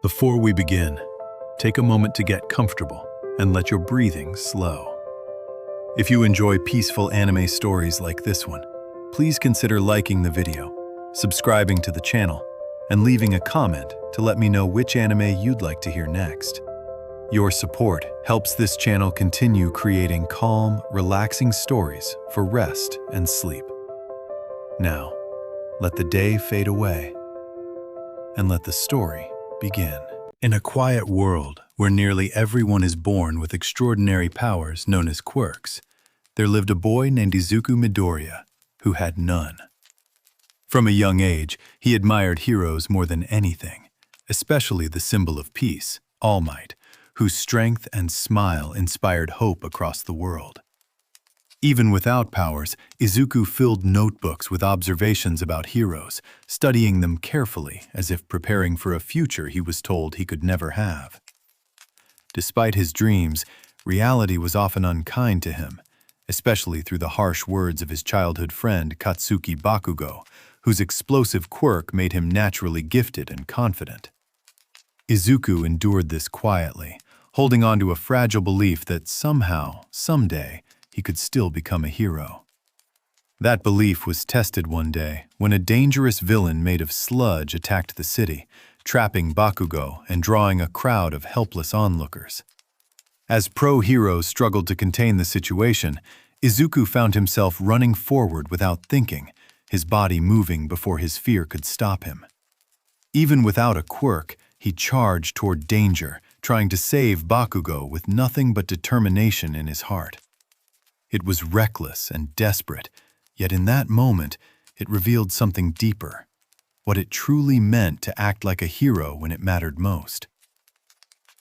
Before we begin, take a moment to get comfortable and let your breathing slow. If you enjoy peaceful anime stories like this one, please consider liking the video, subscribing to the channel, and leaving a comment to let me know which anime you'd like to hear next. Your support helps this channel continue creating calm, relaxing stories for rest and sleep. Now, let the day fade away and let the story begin. In a quiet world where nearly everyone is born with extraordinary powers known as quirks, there lived a boy named Izuku Midoriya who had none. From a young age, he admired heroes more than anything, especially the symbol of peace, All Might, whose strength and smile inspired hope across the world. Even without powers, Izuku filled notebooks with observations about heroes, studying them carefully as if preparing for a future he was told he could never have. Despite his dreams, reality was often unkind to him, especially through the harsh words of his childhood friend Katsuki Bakugo, whose explosive quirk made him naturally gifted and confident. Izuku endured this quietly, holding on to a fragile belief that somehow, someday, he could still become a hero. That belief was tested one day when a dangerous villain made of sludge attacked the city, trapping Bakugo and drawing a crowd of helpless onlookers. As pro-heroes struggled to contain the situation, Izuku found himself running forward without thinking, his body moving before his fear could stop him. Even without a quirk, he charged toward danger, trying to save Bakugo with nothing but determination in his heart. It was reckless and desperate, yet in that moment, it revealed something deeper, what it truly meant to act like a hero when it mattered most.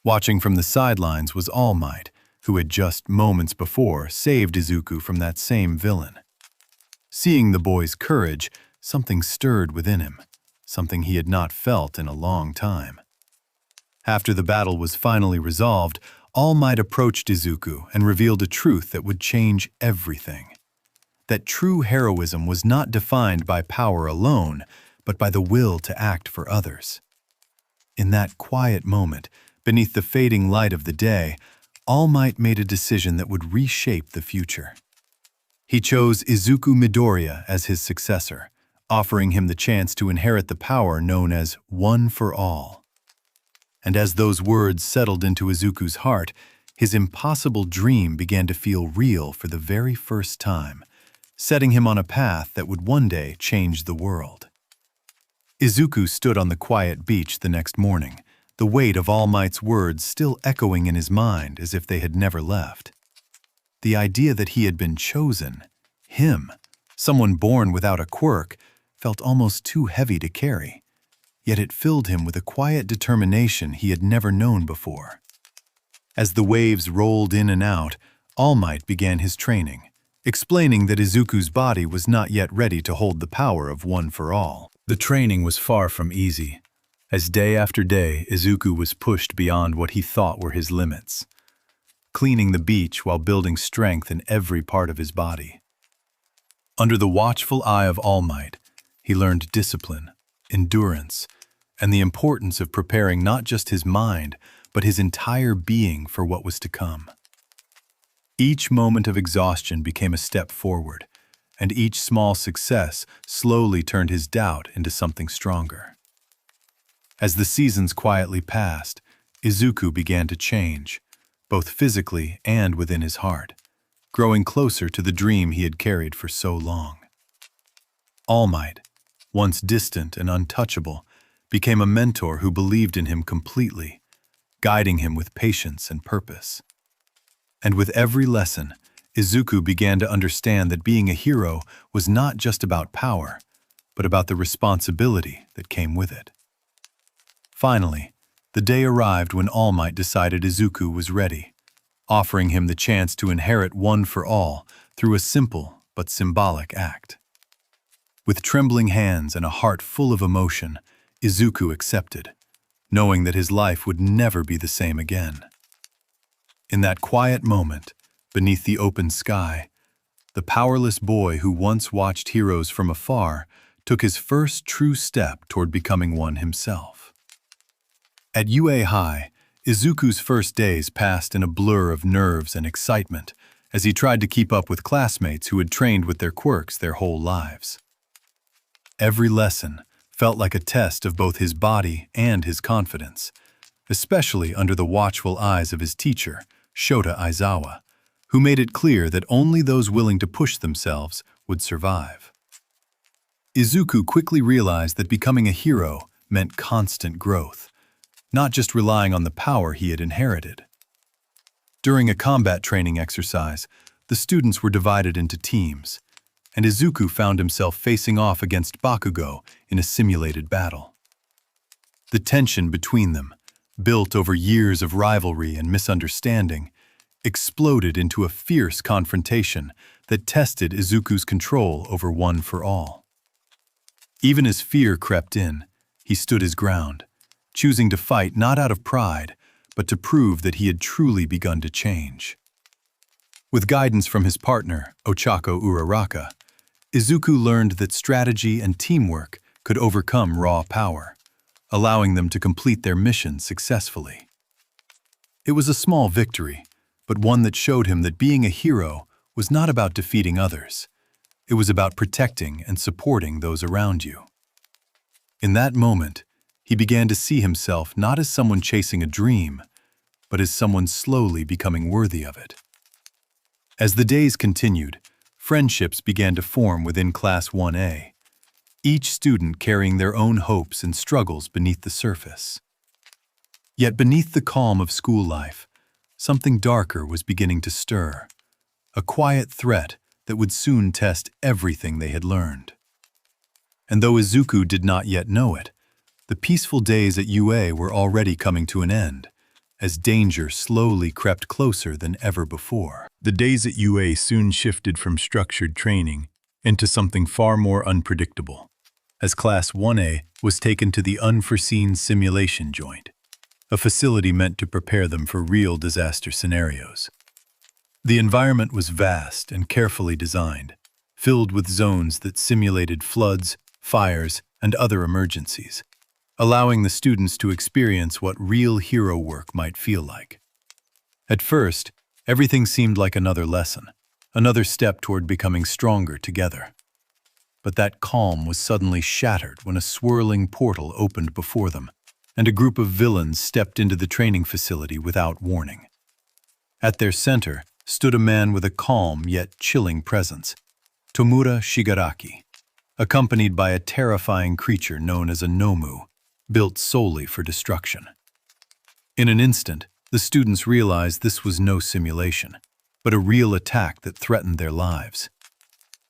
Watching from the sidelines was All Might, who had just moments before saved Izuku from that same villain. Seeing the boy's courage, something stirred within him, something he had not felt in a long time. After the battle was finally resolved, All Might approached Izuku and revealed a truth that would change everything. That true heroism was not defined by power alone, but by the will to act for others. In that quiet moment, beneath the fading light of the day, All Might made a decision that would reshape the future. He chose Izuku Midoriya as his successor, offering him the chance to inherit the power known as One for All. And as those words settled into Izuku's heart, his impossible dream began to feel real for the very first time, setting him on a path that would one day change the world. Izuku stood on the quiet beach the next morning, the weight of All Might's words still echoing in his mind as if they had never left. The idea that he had been chosen, him, someone born without a quirk, felt almost too heavy to carry. Yet it filled him with a quiet determination he had never known before. As the waves rolled in and out, All Might began his training, explaining that Izuku's body was not yet ready to hold the power of One for All. The training was far from easy, as day after day Izuku was pushed beyond what he thought were his limits, cleaning the beach while building strength in every part of his body. Under the watchful eye of All Might, he learned discipline, endurance, and the importance of preparing not just his mind, but his entire being for what was to come. Each moment of exhaustion became a step forward, and each small success slowly turned his doubt into something stronger. As the seasons quietly passed, Izuku began to change, both physically and within his heart, growing closer to the dream he had carried for so long. All Might, once distant and untouchable, became a mentor who believed in him completely, guiding him with patience and purpose. And with every lesson, Izuku began to understand that being a hero was not just about power, but about the responsibility that came with it. Finally, the day arrived when All Might decided Izuku was ready, offering him the chance to inherit One for All through a simple but symbolic act. With trembling hands and a heart full of emotion, Izuku accepted, knowing that his life would never be the same again. In that quiet moment, beneath the open sky, the powerless boy who once watched heroes from afar took his first true step toward becoming one himself. At UA High, Izuku's first days passed in a blur of nerves and excitement as he tried to keep up with classmates who had trained with their quirks their whole lives. Every lesson felt like a test of both his body and his confidence, especially under the watchful eyes of his teacher, Shota Aizawa, who made it clear that only those willing to push themselves would survive. Izuku quickly realized that becoming a hero meant constant growth, not just relying on the power he had inherited. During a combat training exercise, the students were divided into teams, and Izuku found himself facing off against Bakugo in a simulated battle. The tension between them, built over years of rivalry and misunderstanding, exploded into a fierce confrontation that tested Izuku's control over One for All. Even as fear crept in, he stood his ground, choosing to fight not out of pride, but to prove that he had truly begun to change. With guidance from his partner, Ochaco Uraraka, Izuku learned that strategy and teamwork could overcome raw power, allowing them to complete their mission successfully. It was a small victory, but one that showed him that being a hero was not about defeating others. It was about protecting and supporting those around you. In that moment, he began to see himself not as someone chasing a dream, but as someone slowly becoming worthy of it. As the days continued, friendships began to form within Class 1A, each student carrying their own hopes and struggles beneath the surface. Yet beneath the calm of school life, something darker was beginning to stir, a quiet threat that would soon test everything they had learned. And though Izuku did not yet know it, the peaceful days at UA were already coming to an end, as danger slowly crept closer than ever before. The days at UA soon shifted from structured training into something far more unpredictable, as Class 1A was taken to the unforeseen simulation joint, a facility meant to prepare them for real disaster scenarios. The environment was vast and carefully designed, filled with zones that simulated floods, fires, and other emergencies, allowing the students to experience what real hero work might feel like. At first, everything seemed like another lesson, another step toward becoming stronger together. But that calm was suddenly shattered when a swirling portal opened before them, and a group of villains stepped into the training facility without warning. At their center stood a man with a calm yet chilling presence, Tomura Shigaraki, accompanied by a terrifying creature known as a Nomu, built solely for destruction. In an instant, the students realized this was no simulation, but a real attack that threatened their lives.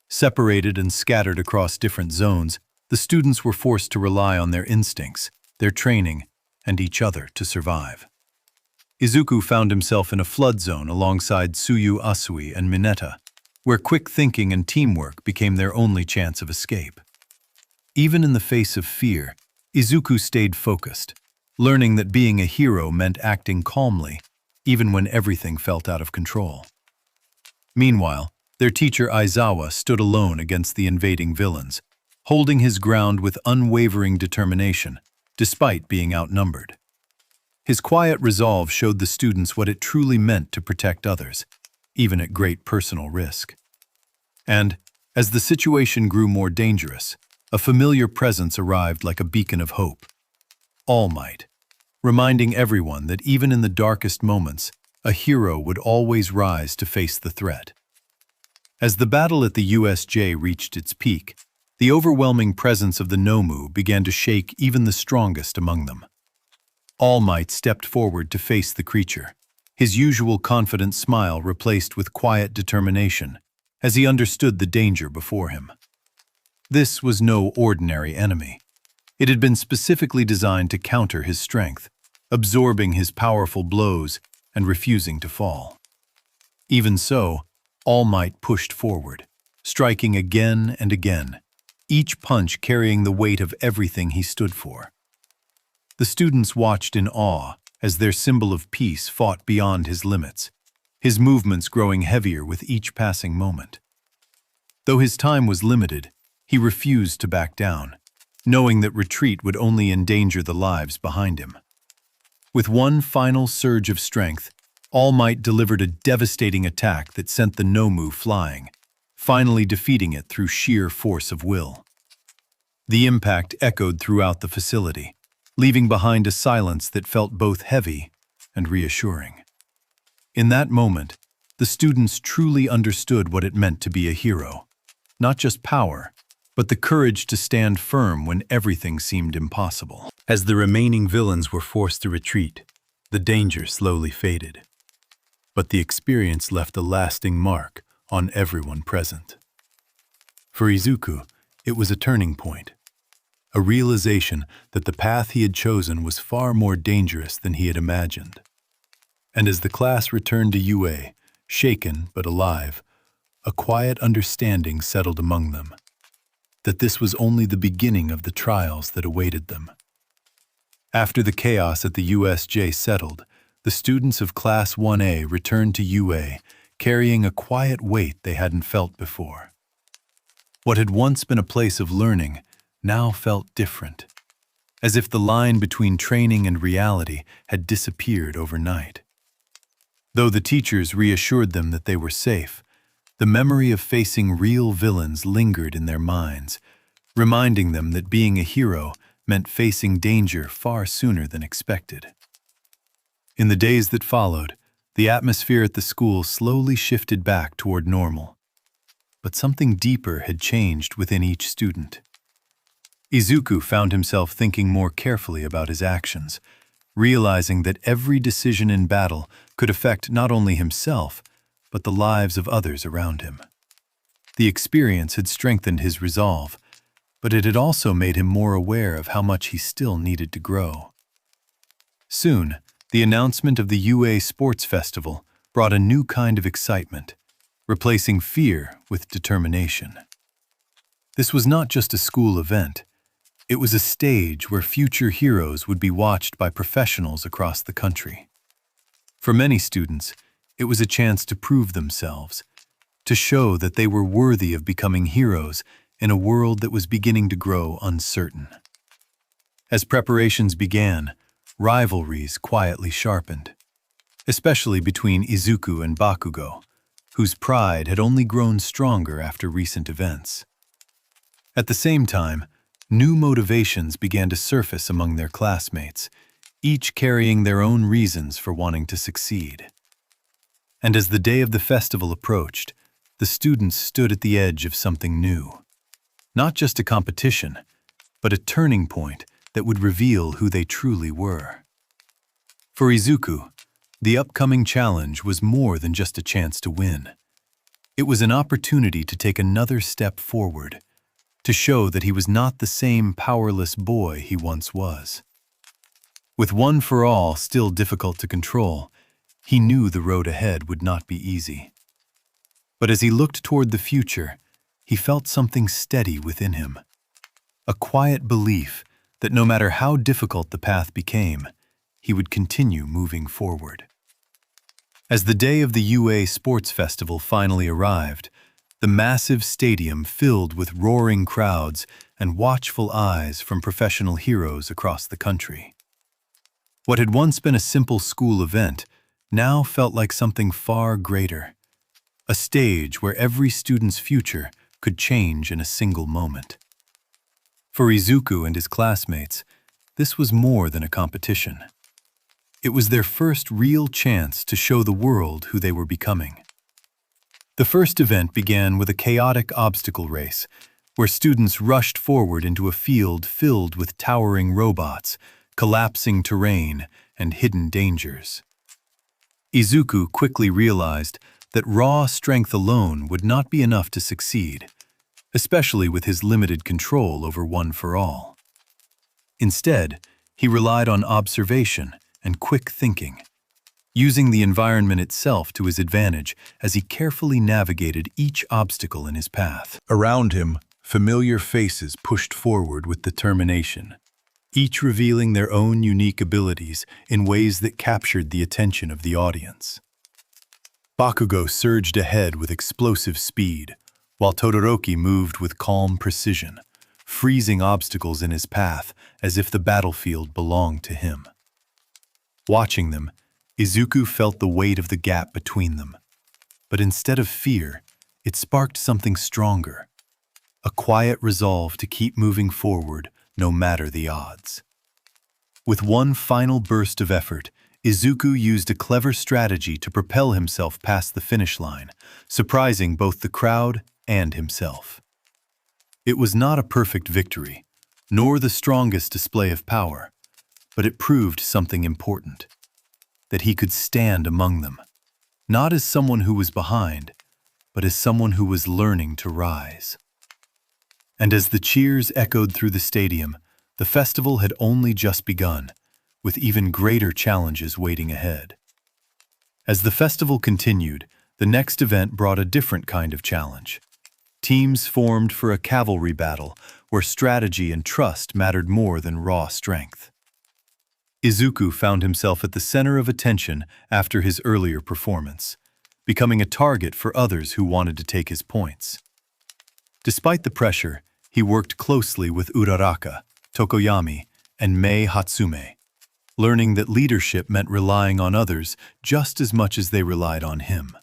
Separated and scattered across different zones, the students were forced to rely on their instincts, their training, and each other to survive. Izuku found himself in a flood zone alongside Tsuyu Asui and Mineta, where quick thinking and teamwork became their only chance of escape. Even in the face of fear, Izuku stayed focused, learning that being a hero meant acting calmly, even when everything felt out of control. Meanwhile, their teacher Aizawa stood alone against the invading villains, holding his ground with unwavering determination, despite being outnumbered. His quiet resolve showed the students what it truly meant to protect others, even at great personal risk. And, as the situation grew more dangerous, a familiar presence arrived like a beacon of hope. All Might, reminding everyone that even in the darkest moments, a hero would always rise to face the threat. As the battle at the USJ reached its peak, the overwhelming presence of the Nomu began to shake even the strongest among them. All Might stepped forward to face the creature, his usual confident smile replaced with quiet determination, as he understood the danger before him. This was no ordinary enemy. It had been specifically designed to counter his strength, absorbing his powerful blows and refusing to fall. Even so, All Might pushed forward, striking again and again, each punch carrying the weight of everything he stood for. The students watched in awe as their symbol of peace fought beyond his limits, his movements growing heavier with each passing moment. Though his time was limited, he refused to back down, knowing that retreat would only endanger the lives behind him. With one final surge of strength, All Might delivered a devastating attack that sent the Nomu flying, finally defeating it through sheer force of will. The impact echoed throughout the facility, leaving behind a silence that felt both heavy and reassuring. In that moment, the students truly understood what it meant to be a hero. Not just power, but the courage to stand firm when everything seemed impossible. As the remaining villains were forced to retreat, the danger slowly faded. But the experience left a lasting mark on everyone present. For Izuku, it was a turning point. A realization that the path he had chosen was far more dangerous than he had imagined. And as the class returned to UA, shaken but alive, a quiet understanding settled among them, that this was only the beginning of the trials that awaited them. After the chaos at the USJ settled, the students of Class 1A returned to UA, carrying a quiet weight they hadn't felt before. What had once been a place of learning now felt different, as if the line between training and reality had disappeared overnight. Though the teachers reassured them that they were safe, the memory of facing real villains lingered in their minds, reminding them that being a hero meant facing danger far sooner than expected. In the days that followed, the atmosphere at the school slowly shifted back toward normal. But something deeper had changed within each student. Izuku found himself thinking more carefully about his actions, realizing that every decision in battle could affect not only himself, but the lives of others around him. The experience had strengthened his resolve, but it had also made him more aware of how much he still needed to grow. Soon, the announcement of the UA Sports Festival brought a new kind of excitement, replacing fear with determination. This was not just a school event. It was a stage where future heroes would be watched by professionals across the country. For many students, it was a chance to prove themselves, to show that they were worthy of becoming heroes in a world that was beginning to grow uncertain. As preparations began, rivalries quietly sharpened, especially between Izuku and Bakugo, whose pride had only grown stronger after recent events. At the same time, new motivations began to surface among their classmates, each carrying their own reasons for wanting to succeed. And as the day of the festival approached, the students stood at the edge of something new. Not just a competition, but a turning point that would reveal who they truly were. For Izuku, the upcoming challenge was more than just a chance to win. It was an opportunity to take another step forward, to show that he was not the same powerless boy he once was. With One for All still difficult to control, he knew the road ahead would not be easy. But as he looked toward the future, he felt something steady within him. A quiet belief that no matter how difficult the path became, he would continue moving forward. As the day of the UA Sports Festival finally arrived, the massive stadium filled with roaring crowds and watchful eyes from professional heroes across the country. What had once been a simple school event now felt like something far greater, a stage where every student's future could change in a single moment. For Izuku and his classmates, this was more than a competition. It was their first real chance to show the world who they were becoming. The first event began with a chaotic obstacle race, where students rushed forward into a field filled with towering robots, collapsing terrain, and hidden dangers. Izuku quickly realized that raw strength alone would not be enough to succeed, especially with his limited control over One for All. Instead, he relied on observation and quick thinking, using the environment itself to his advantage as he carefully navigated each obstacle in his path. Around him, familiar faces pushed forward with determination, each revealing their own unique abilities in ways that captured the attention of the audience. Bakugo surged ahead with explosive speed, while Todoroki moved with calm precision, freezing obstacles in his path as if the battlefield belonged to him. Watching them, Izuku felt the weight of the gap between them. But instead of fear, it sparked something stronger. A quiet resolve to keep moving forward no matter the odds. With one final burst of effort, Izuku used a clever strategy to propel himself past the finish line, surprising both the crowd and himself. It was not a perfect victory, nor the strongest display of power, but it proved something important. That he could stand among them, not as someone who was behind, but as someone who was learning to rise. And as the cheers echoed through the stadium, the festival had only just begun, with even greater challenges waiting ahead. As the festival continued, the next event brought a different kind of challenge. Teams formed for a cavalry battle where strategy and trust mattered more than raw strength. Izuku found himself at the center of attention after his earlier performance, becoming a target for others who wanted to take his points. Despite the pressure, he worked closely with Uraraka, Tokoyami, and Mei Hatsume, learning that leadership meant relying on others just as much as they relied on him.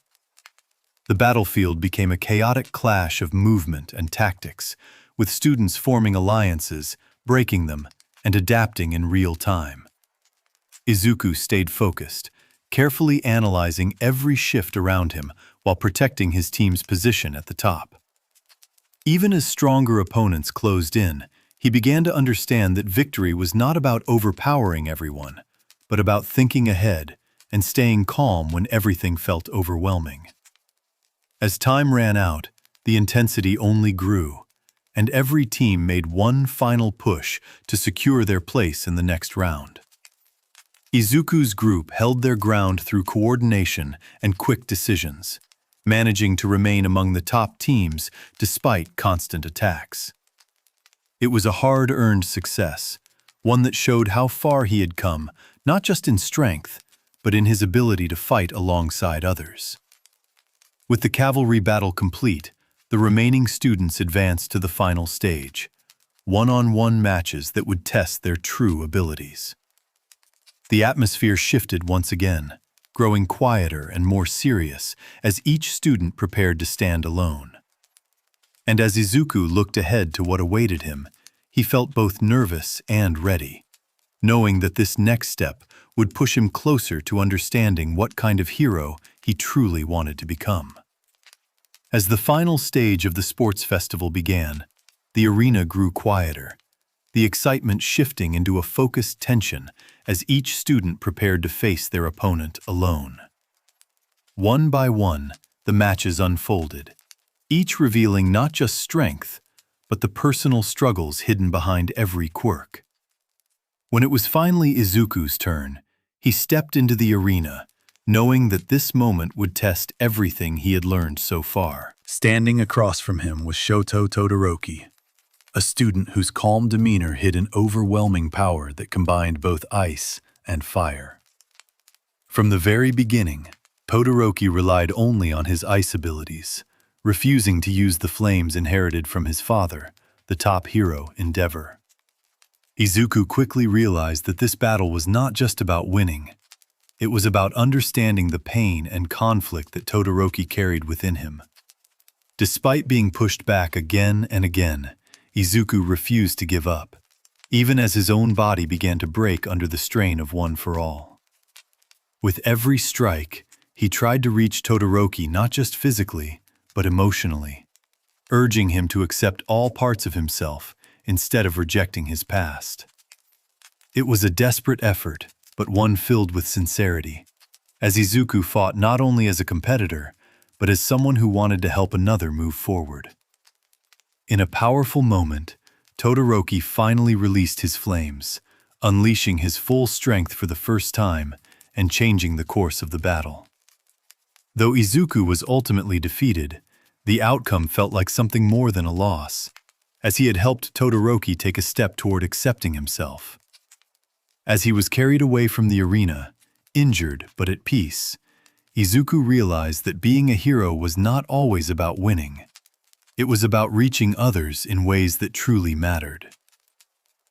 The battlefield became a chaotic clash of movement and tactics, with students forming alliances, breaking them, and adapting in real time. Izuku stayed focused, carefully analyzing every shift around him while protecting his team's position at the top. Even as stronger opponents closed in, he began to understand that victory was not about overpowering everyone, but about thinking ahead and staying calm when everything felt overwhelming. As time ran out, the intensity only grew, and every team made one final push to secure their place in the next round. Izuku's group held their ground through coordination and quick decisions, managing to remain among the top teams despite constant attacks. It was a hard-earned success, one that showed how far he had come, not just in strength, but in his ability to fight alongside others. With the cavalry battle complete, the remaining students advanced to the final stage, one-on-one matches that would test their true abilities. The atmosphere shifted once again, growing quieter and more serious as each student prepared to stand alone. And as Izuku looked ahead to what awaited him, he felt both nervous and ready, knowing that this next step would push him closer to understanding what kind of hero he truly wanted to become. As the final stage of the sports festival began, the arena grew quieter, the excitement shifting into a focused tension as each student prepared to face their opponent alone. One by one, the matches unfolded, each revealing not just strength, but the personal struggles hidden behind every quirk. When it was finally Izuku's turn, he stepped into the arena, knowing that this moment would test everything he had learned so far. Standing across from him was Shoto Todoroki, a student whose calm demeanor hid an overwhelming power that combined both ice and fire. From the very beginning, Todoroki relied only on his ice abilities, refusing to use the flames inherited from his father, the top hero Endeavor. Izuku quickly realized that this battle was not just about winning. It was about understanding the pain and conflict that Todoroki carried within him. Despite being pushed back again and again, Izuku refused to give up, even as his own body began to break under the strain of One for All. With every strike, he tried to reach Todoroki not just physically, but emotionally, urging him to accept all parts of himself instead of rejecting his past. It was a desperate effort, but one filled with sincerity, as Izuku fought not only as a competitor, but as someone who wanted to help another move forward. In a powerful moment, Todoroki finally released his flames, unleashing his full strength for the first time and changing the course of the battle. Though Izuku was ultimately defeated, the outcome felt like something more than a loss, as he had helped Todoroki take a step toward accepting himself. As he was carried away from the arena, injured but at peace, Izuku realized that being a hero was not always about winning. It was about reaching others in ways that truly mattered.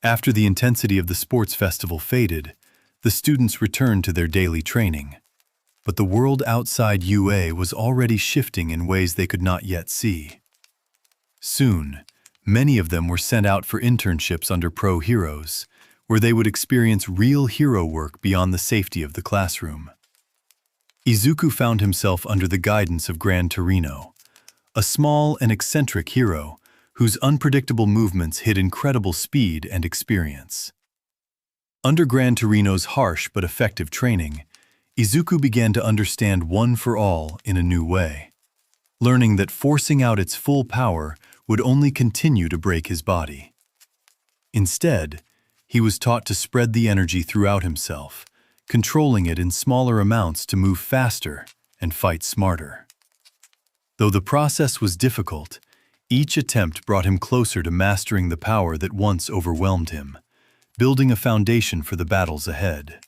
After the intensity of the sports festival faded, The students returned to their daily training, but the world outside UA was already shifting in ways they could not yet see. Soon, many of them were sent out for internships under pro heroes, where they would experience real hero work beyond the safety of the classroom. Izuku found himself under the guidance of Gran Torino, a small and eccentric hero whose unpredictable movements hid incredible speed and experience. Under Gran Torino's harsh but effective training, Izuku began to understand One for All in a new way, learning that forcing out its full power would only continue to break his body. Instead, he was taught to spread the energy throughout himself, controlling it in smaller amounts to move faster and fight smarter. Though the process was difficult, each attempt brought him closer to mastering the power that once overwhelmed him, building a foundation for the battles ahead.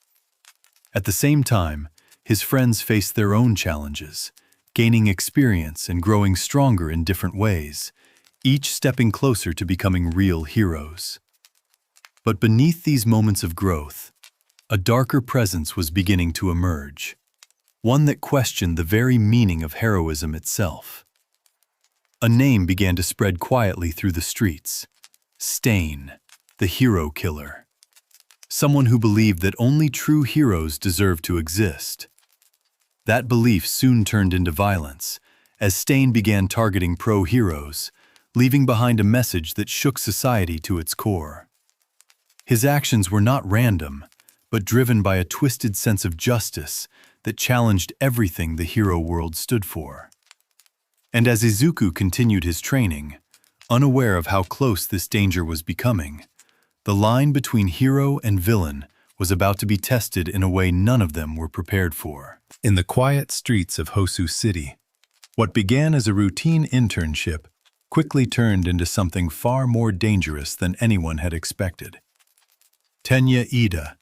At the same time, his friends faced their own challenges, gaining experience and growing stronger in different ways, each stepping closer to becoming real heroes. But beneath these moments of growth, a darker presence was beginning to emerge, one that questioned the very meaning of heroism itself. A name began to spread quietly through the streets: Stain, the hero killer. Someone who believed that only true heroes deserved to exist. That belief soon turned into violence, as Stain began targeting pro-heroes, leaving behind a message that shook society to its core. His actions were not random, but driven by a twisted sense of justice that challenged everything the hero world stood for. And as Izuku continued his training, unaware of how close this danger was becoming, the line between hero and villain was about to be tested in a way none of them were prepared for. In the quiet streets of Hosu City, what began as a routine internship quickly turned into something far more dangerous than anyone had expected. Tenya Iida,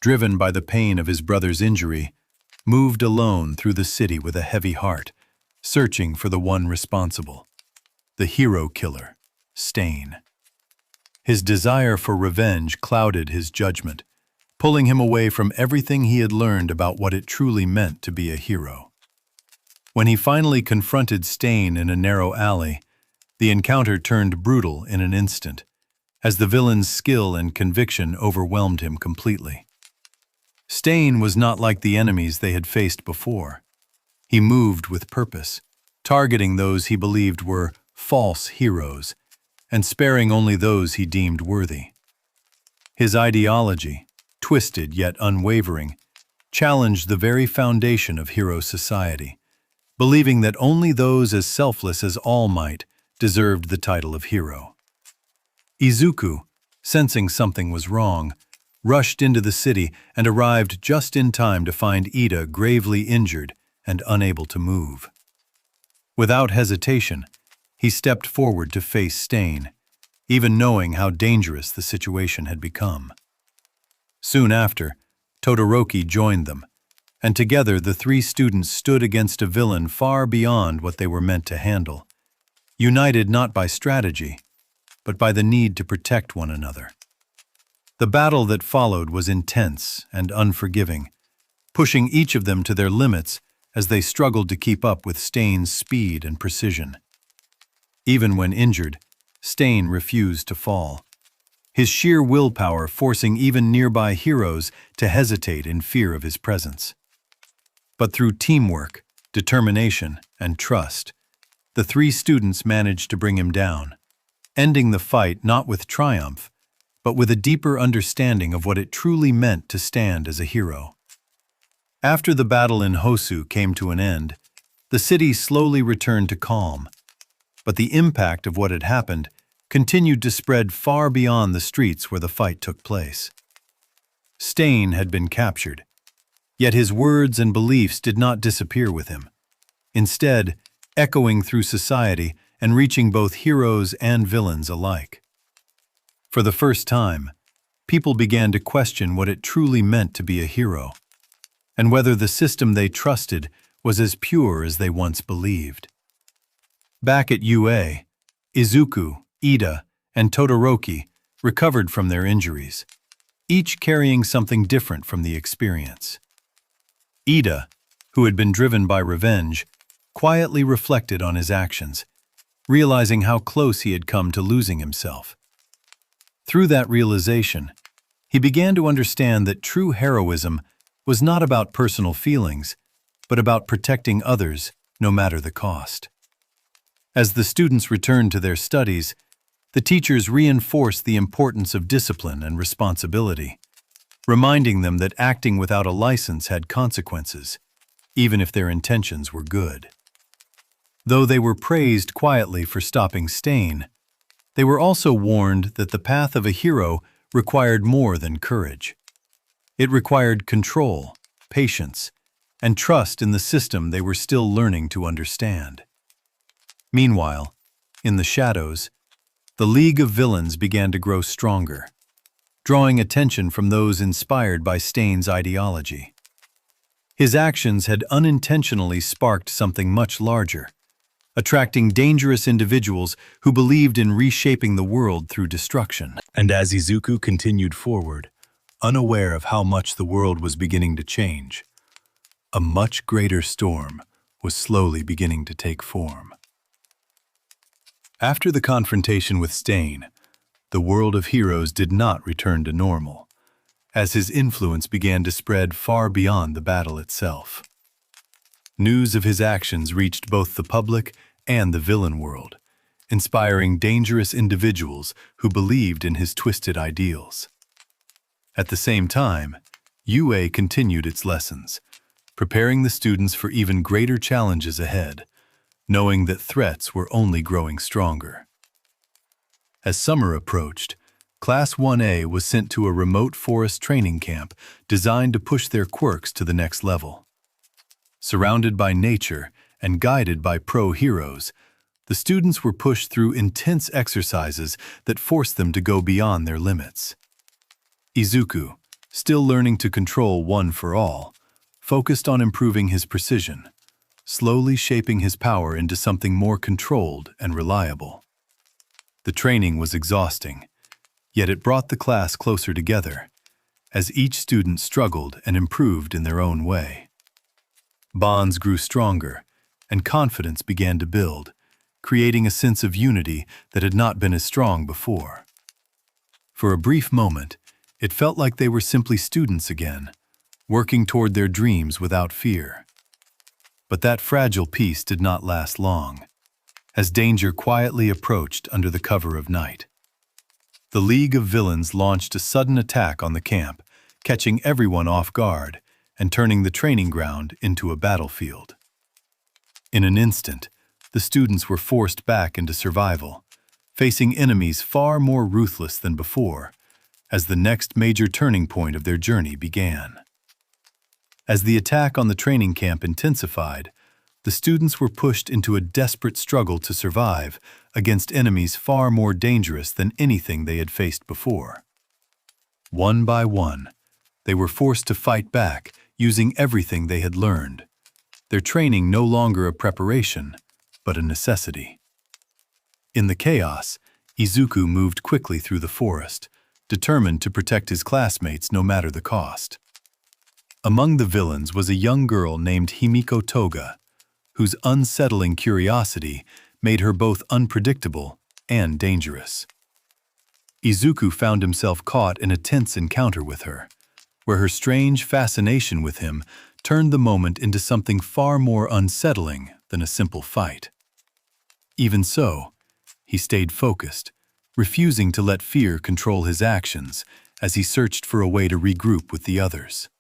driven by the pain of his brother's injury, moved alone through the city with a heavy heart, searching for the one responsible, the hero killer, Stain. His desire for revenge clouded his judgment, pulling him away from everything he had learned about what it truly meant to be a hero. When he finally confronted Stain in a narrow alley, the encounter turned brutal in an instant, as the villain's skill and conviction overwhelmed him completely. Stain was not like the enemies they had faced before. He moved with purpose, targeting those he believed were false heroes, and sparing only those he deemed worthy. His ideology, twisted yet unwavering, challenged the very foundation of hero society, believing that only those as selfless as All Might deserved the title of hero. Izuku, sensing something was wrong, rushed into the city and arrived just in time to find Iida gravely injured and unable to move. Without hesitation, he stepped forward to face Stain, even knowing how dangerous the situation had become. Soon after, Todoroki joined them, and together the three students stood against a villain far beyond what they were meant to handle, united not by strategy, but by the need to protect one another. The battle that followed was intense and unforgiving, pushing each of them to their limits as they struggled to keep up with Stain's speed and precision. Even when injured, Stain refused to fall, his sheer willpower forcing even nearby heroes to hesitate in fear of his presence. But through teamwork, determination, and trust, the three students managed to bring him down, ending the fight not with triumph, but with a deeper understanding of what it truly meant to stand as a hero. After the battle in Hosu came to an end, the city slowly returned to calm, but the impact of what had happened continued to spread far beyond the streets where the fight took place. Stain had been captured, yet his words and beliefs did not disappear with him, instead echoing through society and reaching both heroes and villains alike. For the first time, people began to question what it truly meant to be a hero, and whether the system they trusted was as pure as they once believed. Back at UA, Izuku, Iida, and Todoroki recovered from their injuries, each carrying something different from the experience. Iida, who had been driven by revenge, quietly reflected on his actions, realizing how close he had come to losing himself. Through that realization, he began to understand that true heroism was not about personal feelings, but about protecting others, no matter the cost. As the students returned to their studies, the teachers reinforced the importance of discipline and responsibility, reminding them that acting without a license had consequences, even if their intentions were good. Though they were praised quietly for stopping Stain, they were also warned that the path of a hero required more than courage. It required control, patience, and trust in the system they were still learning to understand. Meanwhile, in the shadows, the League of Villains began to grow stronger, drawing attention from those inspired by Stain's ideology. His actions had unintentionally sparked something much larger, attracting dangerous individuals who believed in reshaping the world through destruction. And as Izuku continued forward, unaware of how much the world was beginning to change, a much greater storm was slowly beginning to take form. After the confrontation with Stain, the world of heroes did not return to normal, as his influence began to spread far beyond the battle itself. News of his actions reached both the public and the villain world, inspiring dangerous individuals who believed in his twisted ideals. At the same time, UA continued its lessons, preparing the students for even greater challenges ahead, knowing that threats were only growing stronger. As summer approached, Class 1A was sent to a remote forest training camp designed to push their quirks to the next level. Surrounded by nature and guided by pro-heroes, the students were pushed through intense exercises that forced them to go beyond their limits. Izuku, still learning to control one for all, focused on improving his precision, slowly shaping his power into something more controlled and reliable. The training was exhausting, yet it brought the class closer together, as each student struggled and improved in their own way. Bonds grew stronger, and confidence began to build, creating a sense of unity that had not been as strong before. For a brief moment, it felt like they were simply students again, working toward their dreams without fear. But that fragile peace did not last long, as danger quietly approached under the cover of night. The League of Villains launched a sudden attack on the camp, catching everyone off guard and turning the training ground into a battlefield. In an instant, the students were forced back into survival, facing enemies far more ruthless than before, as the next major turning point of their journey began. As the attack on the training camp intensified, the students were pushed into a desperate struggle to survive against enemies far more dangerous than anything they had faced before. One by one, they were forced to fight back using everything they had learned, their training no longer a preparation, but a necessity. In the chaos, Izuku moved quickly through the forest, determined to protect his classmates no matter the cost. Among the villains was a young girl named Himiko Toga, whose unsettling curiosity made her both unpredictable and dangerous. Izuku found himself caught in a tense encounter with her, where her strange fascination with him turned the moment into something far more unsettling than a simple fight. Even so, he stayed focused, refusing to let fear control his actions as he searched for a way to regroup with the others.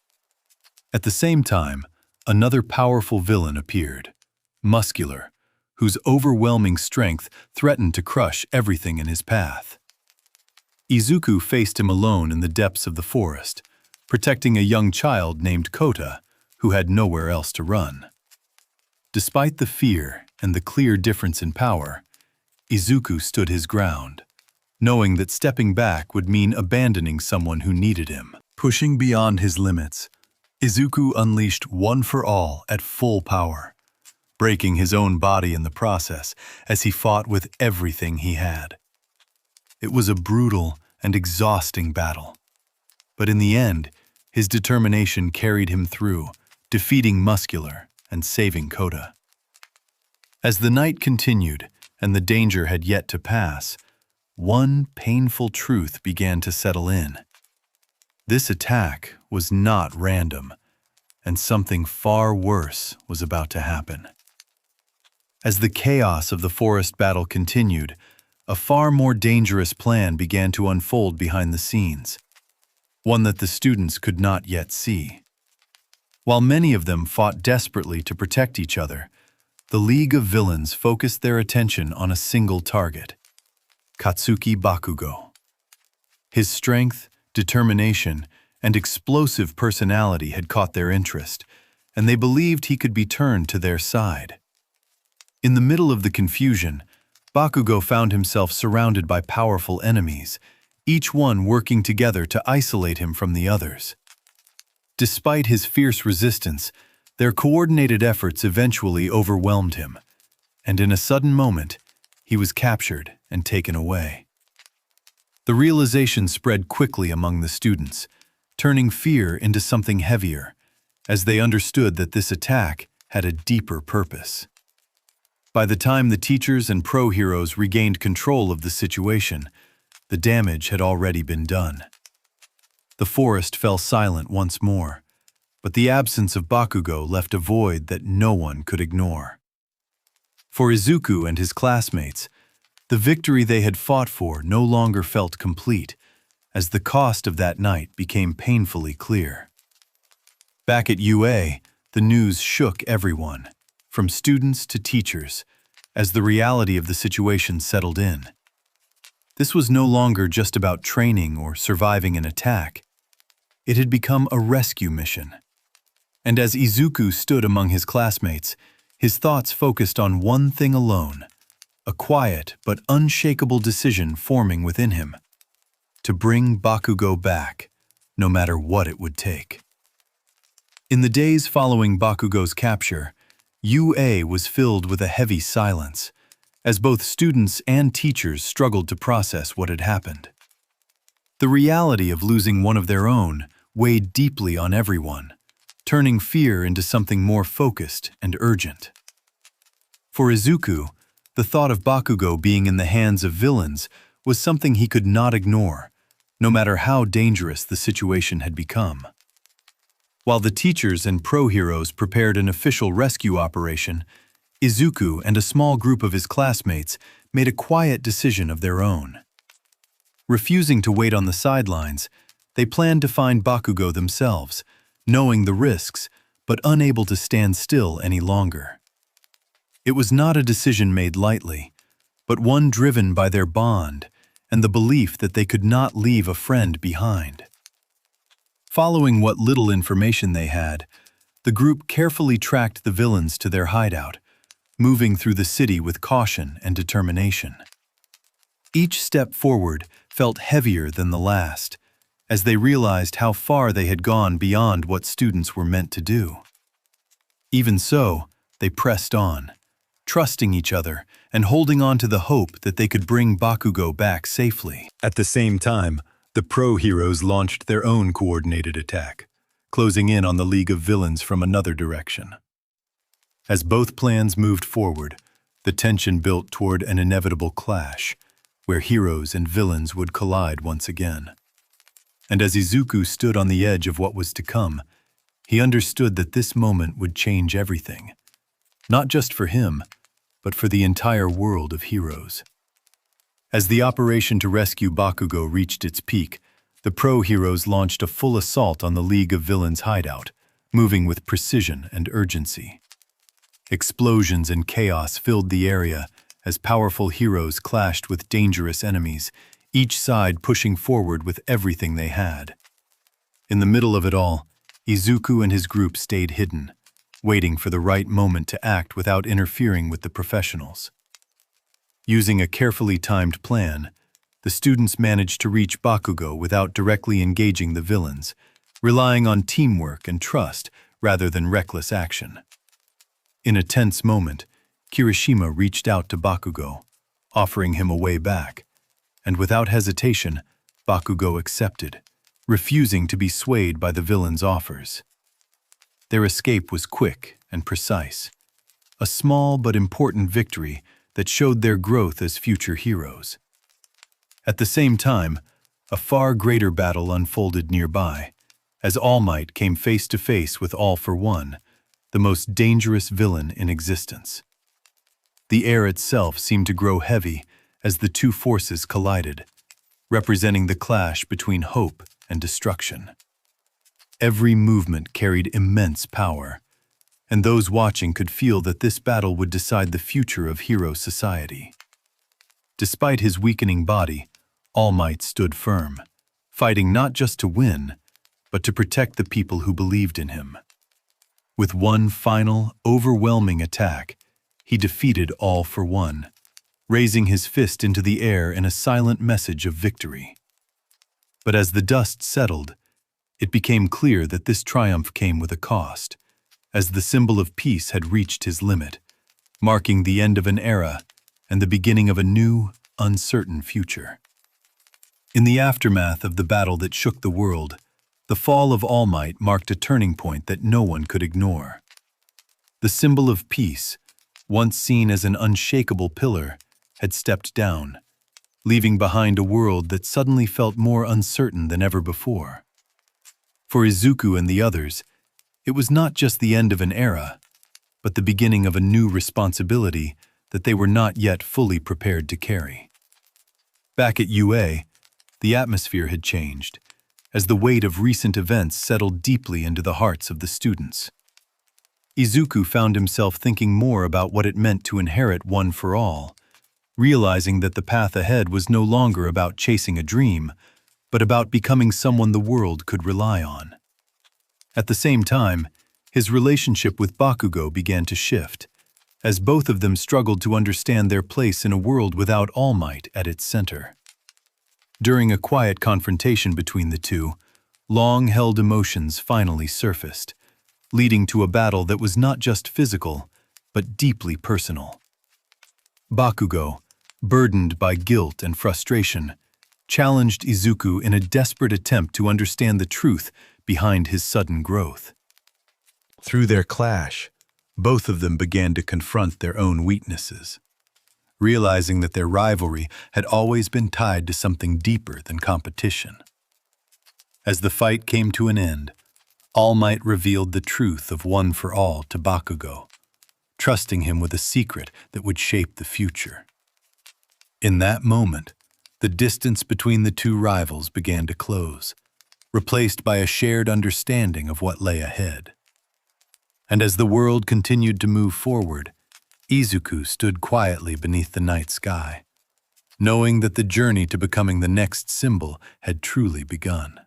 At the same time, another powerful villain appeared, muscular, whose overwhelming strength threatened to crush everything in his path. Izuku faced him alone in the depths of the forest, protecting a young child named Kota, who had nowhere else to run. Despite the fear and the clear difference in power, Izuku stood his ground, knowing that stepping back would mean abandoning someone who needed him. Pushing beyond his limits, Izuku unleashed one for all at full power, breaking his own body in the process as he fought with everything he had. It was a brutal and exhausting battle, But in the end, his determination carried him through, defeating Muscular and saving Kota. As the night continued and the danger had yet to pass, one painful truth began to settle in. This attack was not random, and something far worse was about to happen. As the chaos of the forest battle continued, a far more dangerous plan began to unfold behind the scenes, one that the students could not yet see. While many of them fought desperately to protect each other, the League of Villains focused their attention on a single target: Katsuki Bakugo. His strength, determination, and explosive personality had caught their interest, and they believed he could be turned to their side. In the middle of the confusion, Bakugo found himself surrounded by powerful enemies, each one working together to isolate him from the others. Despite his fierce resistance, their coordinated efforts eventually overwhelmed him, and in a sudden moment, he was captured and taken away. The realization spread quickly among the students, turning fear into something heavier, as they understood that this attack had a deeper purpose. By the time the teachers and pro-heroes regained control of the situation, the damage had already been done. The forest fell silent once more, but the absence of Bakugo left a void that no one could ignore. For Izuku and his classmates, the victory they had fought for no longer felt complete, as the cost of that night became painfully clear. Back at UA, the news shook everyone, from students to teachers, as the reality of the situation settled in. This was no longer just about training or surviving an attack. It had become a rescue mission. And as Izuku stood among his classmates, his thoughts focused on one thing alone: a quiet but unshakable decision forming within him: to bring Bakugo back, no matter what it would take. In the days following Bakugo's capture, UA was filled with a heavy silence, as both students and teachers struggled to process what had happened. The reality of losing one of their own weighed deeply on everyone, turning fear into something more focused and urgent. For Izuku, the thought of Bakugo being in the hands of villains was something he could not ignore, no matter how dangerous the situation had become. While the teachers and pro-heroes prepared an official rescue operation, Izuku and a small group of his classmates made a quiet decision of their own. Refusing to wait on the sidelines, they planned to find Bakugo themselves, knowing the risks, but unable to stand still any longer. It was not a decision made lightly, but one driven by their bond and the belief that they could not leave a friend behind. Following what little information they had, the group carefully tracked the villains to their hideout, moving through the city with caution and determination. Each step forward felt heavier than the last, as they realized how far they had gone beyond what students were meant to do. Even so, they pressed on, trusting each other and holding on to the hope that they could bring Bakugo back safely. At the same time, the pro-heroes launched their own coordinated attack, closing in on the League of Villains from another direction. As both plans moved forward, the tension built toward an inevitable clash, where heroes and villains would collide once again. And as Izuku stood on the edge of what was to come, he understood that this moment would change everything, not just for him, but for the entire world of heroes. As the operation to rescue Bakugo reached its peak, the pro-heroes launched a full assault on the League of Villains' hideout, moving with precision and urgency. Explosions and chaos filled the area as powerful heroes clashed with dangerous enemies, each side pushing forward with everything they had. In the middle of it all, Izuku and his group stayed hidden, waiting for the right moment to act without interfering with the professionals. Using a carefully timed plan, the students managed to reach Bakugo without directly engaging the villains, relying on teamwork and trust rather than reckless action. In a tense moment, Kirishima reached out to Bakugo, offering him a way back, and without hesitation, Bakugo accepted, refusing to be swayed by the villain's offers. Their escape was quick and precise, a small but important victory that showed their growth as future heroes. At the same time, a far greater battle unfolded nearby, as All Might came face to face with All for One, the most dangerous villain in existence. The air itself seemed to grow heavy as the two forces collided, representing the clash between hope and destruction. Every movement carried immense power, and those watching could feel that this battle would decide the future of hero society. Despite his weakening body, All Might stood firm, fighting not just to win, but to protect the people who believed in him. With one final, overwhelming attack, he defeated All for One, raising his fist into the air in a silent message of victory. But as the dust settled, it became clear that this triumph came with a cost, as the symbol of peace had reached his limit, marking the end of an era and the beginning of a new, uncertain future. In the aftermath of the battle that shook the world, the fall of All Might marked a turning point that no one could ignore. The symbol of peace, once seen as an unshakable pillar, had stepped down, leaving behind a world that suddenly felt more uncertain than ever before. For Izuku and the others, it was not just the end of an era, but the beginning of a new responsibility that they were not yet fully prepared to carry. Back at UA, the atmosphere had changed, as the weight of recent events settled deeply into the hearts of the students. Izuku found himself thinking more about what it meant to inherit One for All, realizing that the path ahead was no longer about chasing a dream, but about becoming someone the world could rely on. At the same time, his relationship with Bakugo began to shift, as both of them struggled to understand their place in a world without All Might at its center. During a quiet confrontation between the two, long-held emotions finally surfaced, leading to a battle that was not just physical, but deeply personal. Bakugo, burdened by guilt and frustration, challenged Izuku in a desperate attempt to understand the truth behind his sudden growth. Through their clash, both of them began to confront their own weaknesses, realizing that their rivalry had always been tied to something deeper than competition. As the fight came to an end, All Might revealed the truth of One for All to Bakugo, trusting him with a secret that would shape the future. In that moment, the distance between the two rivals began to close, replaced by a shared understanding of what lay ahead. And as the world continued to move forward, Izuku stood quietly beneath the night sky, knowing that the journey to becoming the next symbol had truly begun.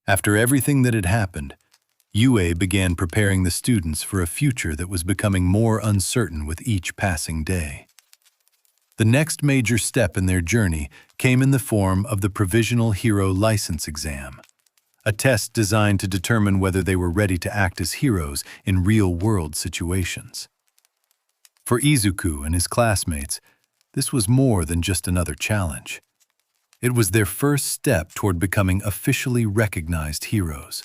After everything that had happened, UA began preparing the students for a future that was becoming more uncertain with each passing day. The next major step in their journey came in the form of the Provisional Hero License Exam, a test designed to determine whether they were ready to act as heroes in real-world situations. For Izuku and his classmates, this was more than just another challenge. It was their first step toward becoming officially recognized heroes.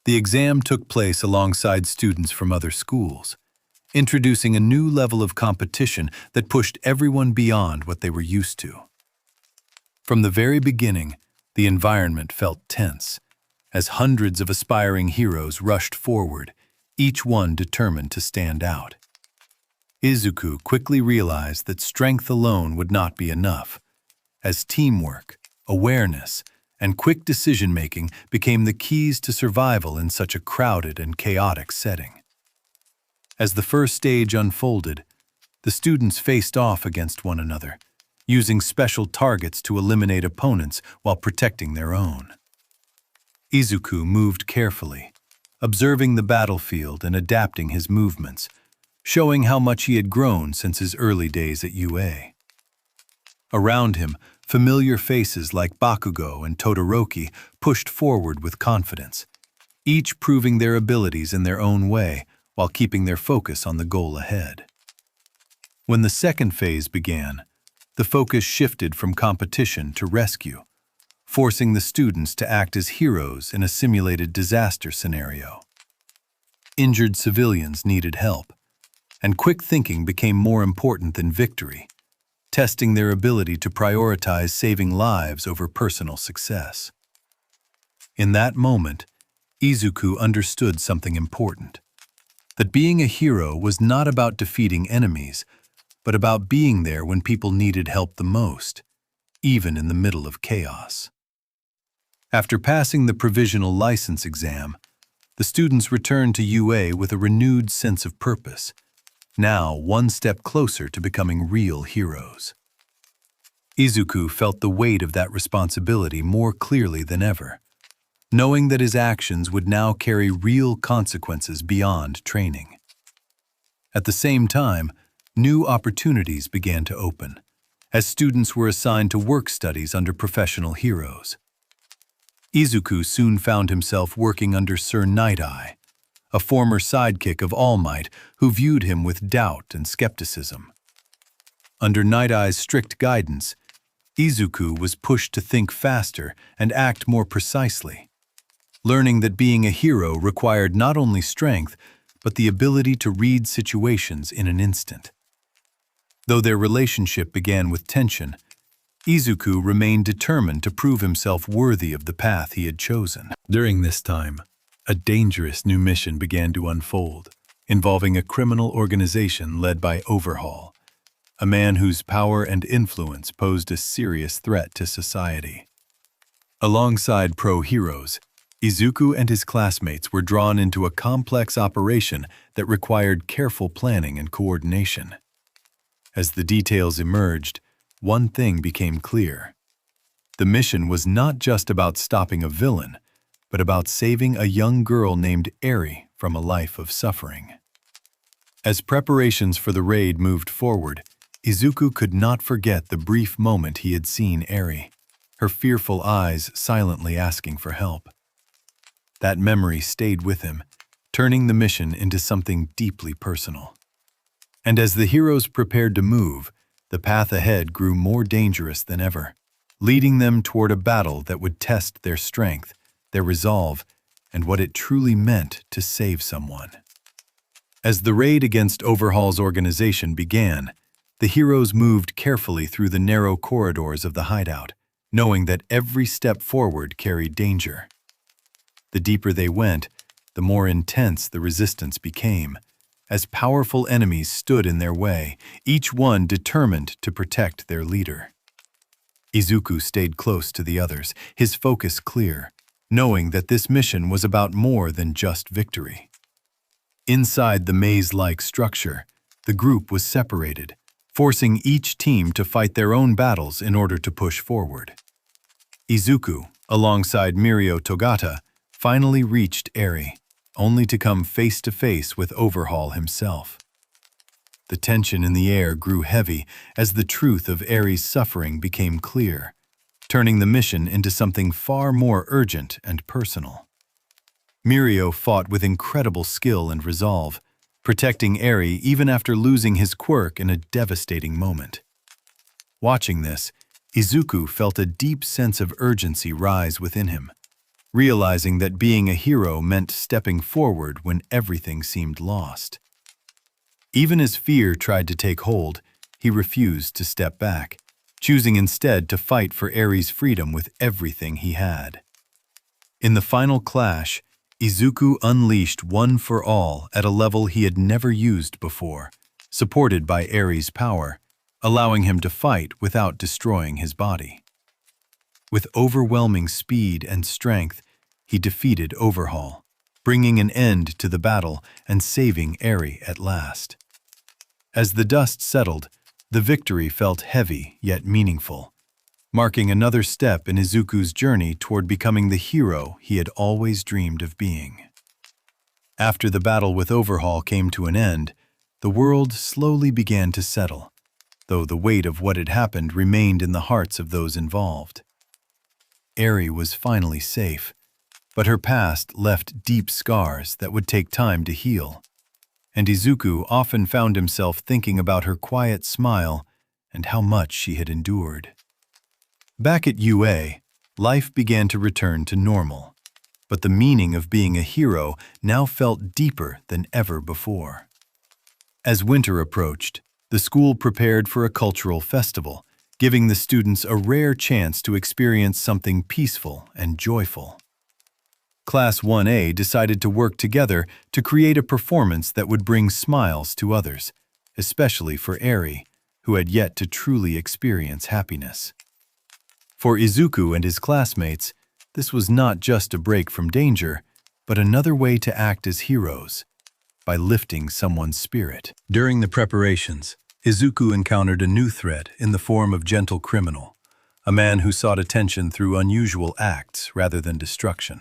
The exam took place alongside students from other schools, introducing a new level of competition that pushed everyone beyond what they were used to. From the very beginning, the environment felt tense, as hundreds of aspiring heroes rushed forward, each one determined to stand out. Izuku quickly realized that strength alone would not be enough, as teamwork, awareness, and quick decision-making became the keys to survival in such a crowded and chaotic setting. As the first stage unfolded, the students faced off against one another, using special targets to eliminate opponents while protecting their own. Izuku moved carefully, observing the battlefield and adapting his movements, showing how much he had grown since his early days at UA. Around him, familiar faces like Bakugo and Todoroki pushed forward with confidence, each proving their abilities in their own way while keeping their focus on the goal ahead. When the second phase began, the focus shifted from competition to rescue, forcing the students to act as heroes in a simulated disaster scenario. Injured civilians needed help, and quick thinking became more important than victory, testing their ability to prioritize saving lives over personal success. In that moment, Izuku understood something important, that being a hero was not about defeating enemies, but about being there when people needed help the most, even in the middle of chaos. After passing the provisional license exam, the students returned to UA with a renewed sense of purpose, now one step closer to becoming real heroes. Izuku felt the weight of that responsibility more clearly than ever, knowing that his actions would now carry real consequences beyond training. At the same time, new opportunities began to open, as students were assigned to work studies under professional heroes. Izuku soon found himself working under Sir Night-Eye, a former sidekick of All Might who viewed him with doubt and skepticism. Under Night-Eye's strict guidance, Izuku was pushed to think faster and act more precisely, learning that being a hero required not only strength, but the ability to read situations in an instant. Though their relationship began with tension, Izuku remained determined to prove himself worthy of the path he had chosen. During this time, a dangerous new mission began to unfold, involving a criminal organization led by Overhaul, a man whose power and influence posed a serious threat to society. Alongside pro-heroes, Izuku and his classmates were drawn into a complex operation that required careful planning and coordination. As the details emerged, one thing became clear. The mission was not just about stopping a villain, but about saving a young girl named Eri from a life of suffering. As preparations for the raid moved forward, Izuku could not forget the brief moment he had seen Eri, her fearful eyes silently asking for help. That memory stayed with him, turning the mission into something deeply personal. And as the heroes prepared to move, the path ahead grew more dangerous than ever, leading them toward a battle that would test their strength, their resolve, and what it truly meant to save someone. As the raid against Overhaul's organization began, the heroes moved carefully through the narrow corridors of the hideout, knowing that every step forward carried danger. The deeper they went, the more intense the resistance became, as powerful enemies stood in their way, each one determined to protect their leader. Izuku stayed close to the others, his focus clear, knowing that this mission was about more than just victory. Inside the maze-like structure, the group was separated, forcing each team to fight their own battles in order to push forward. Izuku, alongside Mirio Togata, finally reached Eri, only to come face to face with Overhaul himself. The tension in the air grew heavy as the truth of Eri's suffering became clear, turning the mission into something far more urgent and personal. Mirio fought with incredible skill and resolve, protecting Eri even after losing his quirk in a devastating moment. Watching this, Izuku felt a deep sense of urgency rise within him, realizing that being a hero meant stepping forward when everything seemed lost. Even as fear tried to take hold, he refused to step back, choosing instead to fight for Eri's freedom with everything he had. In the final clash, Izuku unleashed One for All at a level he had never used before, supported by Eri's power, allowing him to fight without destroying his body. With overwhelming speed and strength, he defeated Overhaul, bringing an end to the battle and saving Eri at last. As the dust settled, the victory felt heavy yet meaningful, marking another step in Izuku's journey toward becoming the hero he had always dreamed of being. After the battle with Overhaul came to an end, the world slowly began to settle, though the weight of what had happened remained in the hearts of those involved. Eri was finally safe, but her past left deep scars that would take time to heal, and Izuku often found himself thinking about her quiet smile and how much she had endured. Back at UA, life began to return to normal. But the meaning of being a hero now felt deeper than ever before. As winter approached, the school prepared for a cultural festival, giving the students a rare chance to experience something peaceful and joyful. Class 1A decided to work together to create a performance that would bring smiles to others, especially for Eri, who had yet to truly experience happiness. For Izuku and his classmates, this was not just a break from danger, but another way to act as heroes, by lifting someone's spirit. During the preparations, Izuku encountered a new threat in the form of Gentle Criminal, a man who sought attention through unusual acts rather than destruction.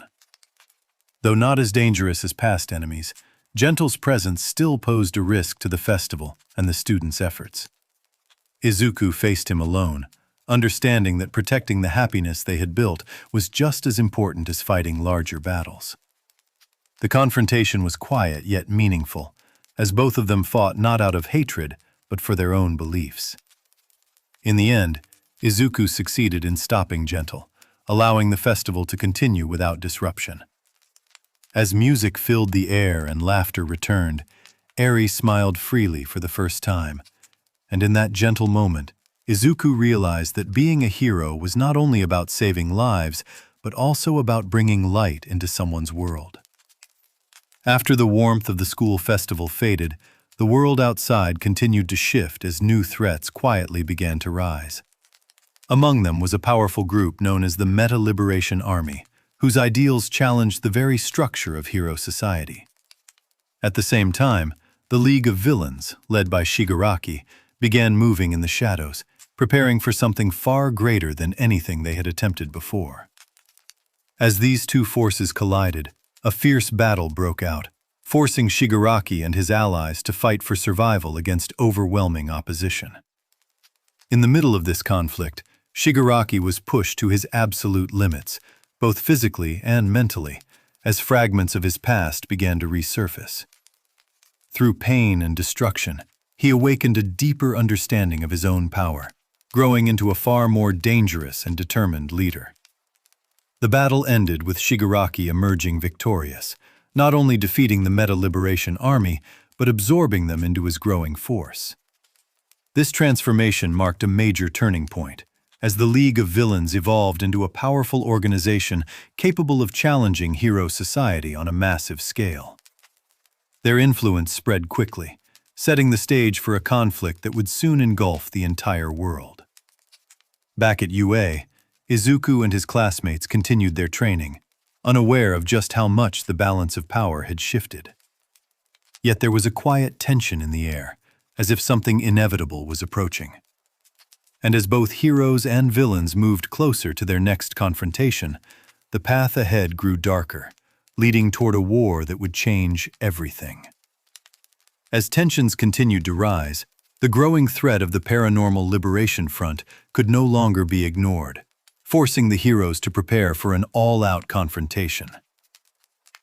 Though not as dangerous as past enemies, Gentle's presence still posed a risk to the festival and the students' efforts. Izuku faced him alone, understanding that protecting the happiness they had built was just as important as fighting larger battles. The confrontation was quiet yet meaningful, as both of them fought not out of hatred, but for their own beliefs. In the end, Izuku succeeded in stopping Gentle, allowing the festival to continue without disruption. As music filled the air and laughter returned, Eri smiled freely for the first time, and in that gentle moment, Izuku realized that being a hero was not only about saving lives, but also about bringing light into someone's world. After the warmth of the school festival faded, the world outside continued to shift as new threats quietly began to rise. Among them was a powerful group known as the Meta-Liberation Army, whose ideals challenged the very structure of hero society. At the same time, the League of Villains, led by Shigaraki, began moving in the shadows, preparing for something far greater than anything they had attempted before. As these two forces collided, a fierce battle broke out, forcing Shigaraki and his allies to fight for survival against overwhelming opposition. In the middle of this conflict, Shigaraki was pushed to his absolute limits, both physically and mentally, as fragments of his past began to resurface. Through pain and destruction, he awakened a deeper understanding of his own power, growing into a far more dangerous and determined leader. The battle ended with Shigaraki emerging victorious, not only defeating the Meta-Liberation Army, but absorbing them into his growing force. This transformation marked a major turning point, as the League of Villains evolved into a powerful organization capable of challenging hero society on a massive scale. Their influence spread quickly, setting the stage for a conflict that would soon engulf the entire world. Back at UA, Izuku and his classmates continued their training, unaware of just how much the balance of power had shifted. Yet there was a quiet tension in the air, as if something inevitable was approaching. And as both heroes and villains moved closer to their next confrontation, the path ahead grew darker, leading toward a war that would change everything. As tensions continued to rise, the growing threat of the Paranormal Liberation Front could no longer be ignored, forcing the heroes to prepare for an all-out confrontation.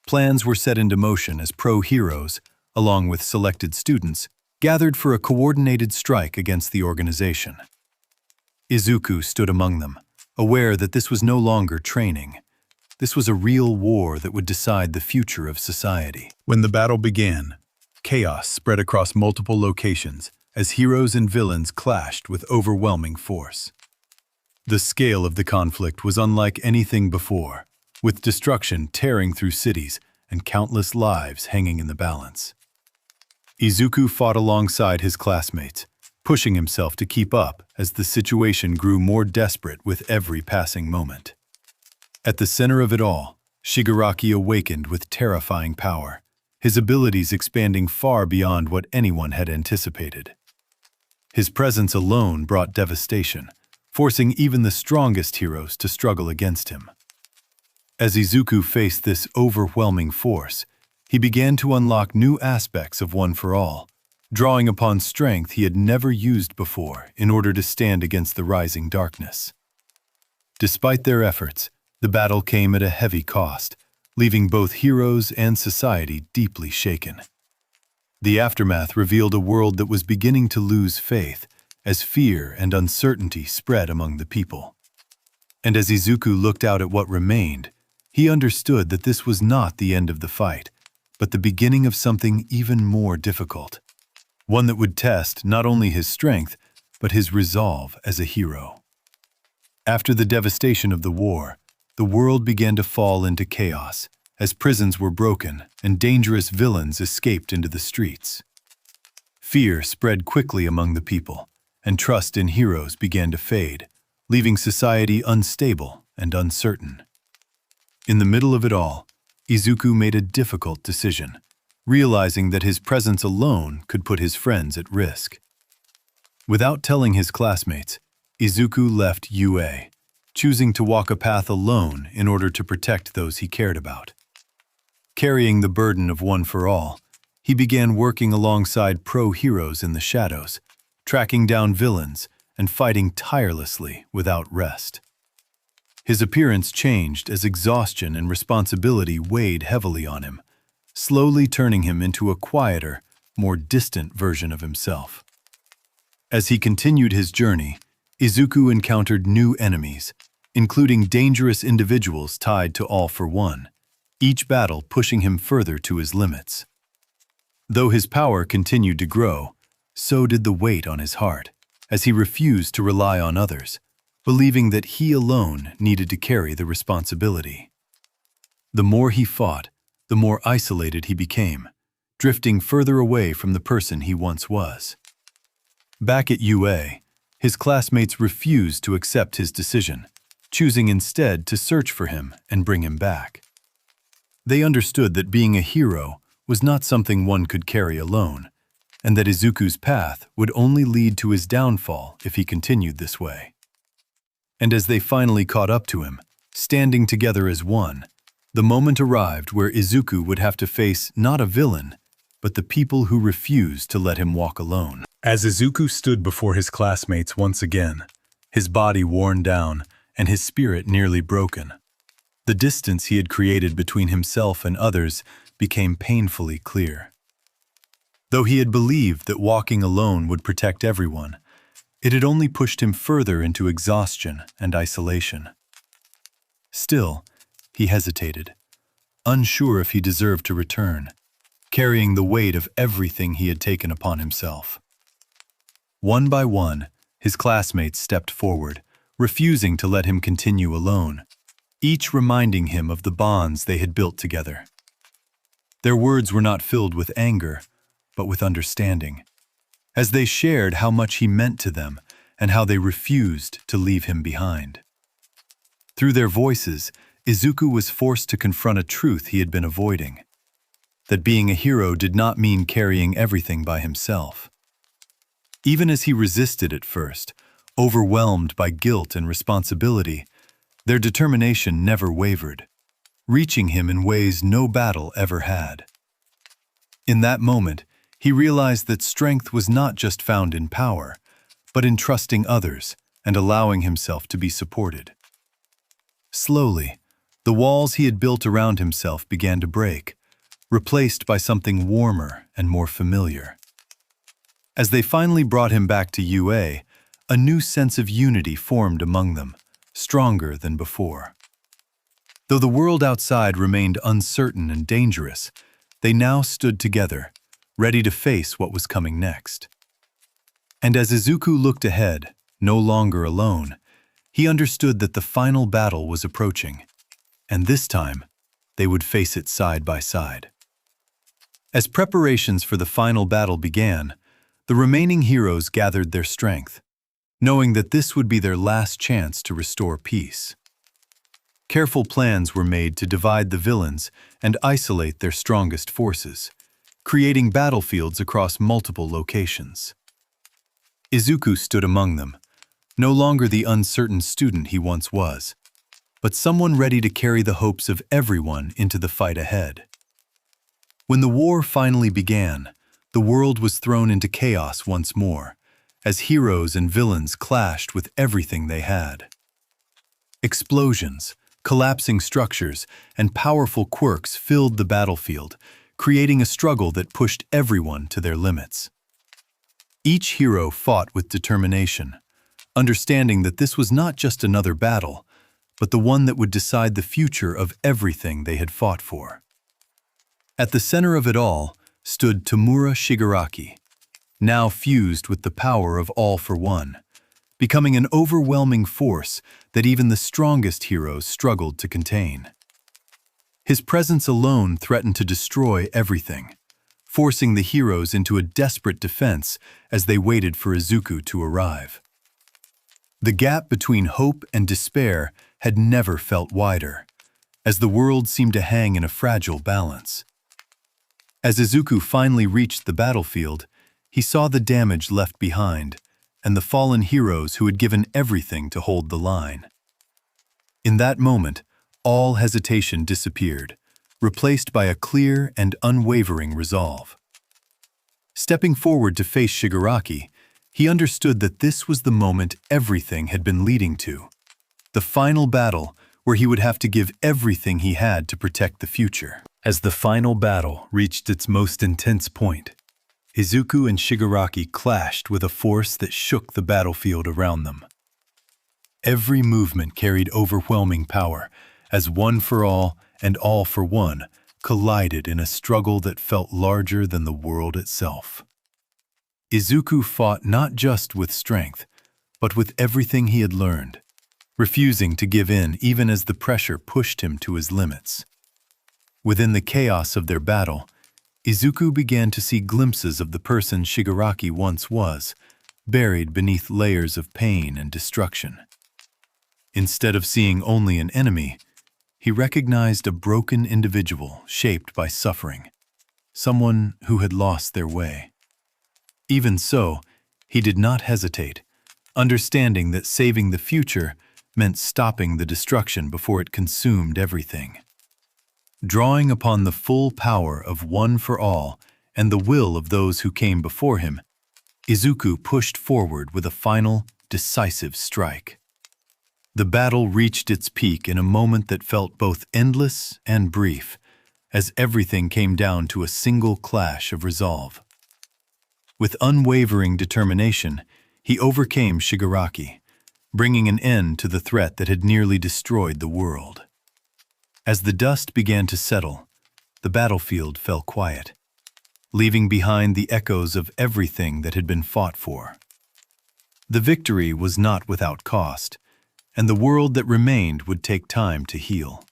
Plans were set into motion as pro-heroes, along with selected students, gathered for a coordinated strike against the organization. Izuku stood among them, aware that this was no longer training. This was a real war that would decide the future of society. When the battle began, chaos spread across multiple locations as heroes and villains clashed with overwhelming force. The scale of the conflict was unlike anything before, with destruction tearing through cities and countless lives hanging in the balance. Izuku fought alongside his classmates, pushing himself to keep up as the situation grew more desperate with every passing moment. At the center of it all, Shigaraki awakened with terrifying power, his abilities expanding far beyond what anyone had anticipated. His presence alone brought devastation, forcing even the strongest heroes to struggle against him. As Izuku faced this overwhelming force, he began to unlock new aspects of One for All, drawing upon strength he had never used before in order to stand against the rising darkness. Despite their efforts, the battle came at a heavy cost, leaving both heroes and society deeply shaken. The aftermath revealed a world that was beginning to lose faith as fear and uncertainty spread among the people. And as Izuku looked out at what remained, he understood that this was not the end of the fight, but the beginning of something even more difficult. One that would test not only his strength, but his resolve as a hero. After the devastation of the war, the world began to fall into chaos, as prisons were broken and dangerous villains escaped into the streets. Fear spread quickly among the people, and trust in heroes began to fade, leaving society unstable and uncertain. In the middle of it all, Izuku made a difficult decision, realizing that his presence alone could put his friends at risk. Without telling his classmates, Izuku left UA, choosing to walk a path alone in order to protect those he cared about. Carrying the burden of one for all, he began working alongside pro-heroes in the shadows, tracking down villains and fighting tirelessly without rest. His appearance changed as exhaustion and responsibility weighed heavily on him, slowly turning him into a quieter, more distant version of himself. As he continued his journey, Izuku encountered new enemies, including dangerous individuals tied to All for One, each battle pushing him further to his limits. Though his power continued to grow, so did the weight on his heart, as he refused to rely on others, believing that he alone needed to carry the responsibility. The more he fought, the more isolated he became, drifting further away from the person he once was. Back at UA, his classmates refused to accept his decision, choosing instead to search for him and bring him back. They understood that being a hero was not something one could carry alone, and that Izuku's path would only lead to his downfall if he continued this way. And as they finally caught up to him, standing together as one, the moment arrived where Izuku would have to face not a villain, but the people who refused to let him walk alone. As Izuku stood before his classmates once again, his body worn down and his spirit nearly broken, the distance he had created between himself and others became painfully clear. Though he had believed that walking alone would protect everyone, it had only pushed him further into exhaustion and isolation. Still, he hesitated, unsure if he deserved to return, carrying the weight of everything he had taken upon himself. One by one, his classmates stepped forward, refusing to let him continue alone, each reminding him of the bonds they had built together. Their words were not filled with anger, but with understanding, as they shared how much he meant to them and how they refused to leave him behind. Through their voices, Izuku was forced to confront a truth he had been avoiding, that being a hero did not mean carrying everything by himself. Even as he resisted at first, overwhelmed by guilt and responsibility, their determination never wavered, reaching him in ways no battle ever had. In that moment, he realized that strength was not just found in power, but in trusting others and allowing himself to be supported. Slowly, the walls he had built around himself began to break, replaced by something warmer and more familiar. As they finally brought him back to UA, a new sense of unity formed among them, stronger than before. Though the world outside remained uncertain and dangerous, they now stood together, ready to face what was coming next. And as Izuku looked ahead, no longer alone, he understood that the final battle was approaching, and this time, they would face it side by side. As preparations for the final battle began, the remaining heroes gathered their strength, knowing that this would be their last chance to restore peace. Careful plans were made to divide the villains and isolate their strongest forces, creating battlefields across multiple locations. Izuku stood among them, no longer the uncertain student he once was, but someone ready to carry the hopes of everyone into the fight ahead. When the war finally began, the world was thrown into chaos once more, as heroes and villains clashed with everything they had. Explosions, collapsing structures, and powerful quirks filled the battlefield, creating a struggle that pushed everyone to their limits. Each hero fought with determination, understanding that this was not just another battle, but the one that would decide the future of everything they had fought for. At the center of it all stood Tomura Shigaraki, now fused with the power of All for One, becoming an overwhelming force that even the strongest heroes struggled to contain. His presence alone threatened to destroy everything, forcing the heroes into a desperate defense as they waited for Izuku to arrive. The gap between hope and despair had never felt wider, as the world seemed to hang in a fragile balance. As Izuku finally reached the battlefield, he saw the damage left behind and the fallen heroes who had given everything to hold the line. In that moment, all hesitation disappeared, replaced by a clear and unwavering resolve. Stepping forward to face Shigaraki, he understood that this was the moment everything had been leading to, the final battle where he would have to give everything he had to protect the future. As the final battle reached its most intense point, Izuku and Shigaraki clashed with a force that shook the battlefield around them. Every movement carried overwhelming power, as One for All and All for One collided in a struggle that felt larger than the world itself. Izuku fought not just with strength, but with everything he had learned, refusing to give in even as the pressure pushed him to his limits. Within the chaos of their battle, Izuku began to see glimpses of the person Shigaraki once was, buried beneath layers of pain and destruction. Instead of seeing only an enemy, he recognized a broken individual shaped by suffering, someone who had lost their way. Even so, he did not hesitate, understanding that saving the future meant stopping the destruction before it consumed everything. Drawing upon the full power of One for All and the will of those who came before him, Izuku pushed forward with a final, decisive strike. The battle reached its peak in a moment that felt both endless and brief, as everything came down to a single clash of resolve. With unwavering determination, he overcame Shigaraki, bringing an end to the threat that had nearly destroyed the world. As the dust began to settle, the battlefield fell quiet, leaving behind the echoes of everything that had been fought for. The victory was not without cost, and the world that remained would take time to heal.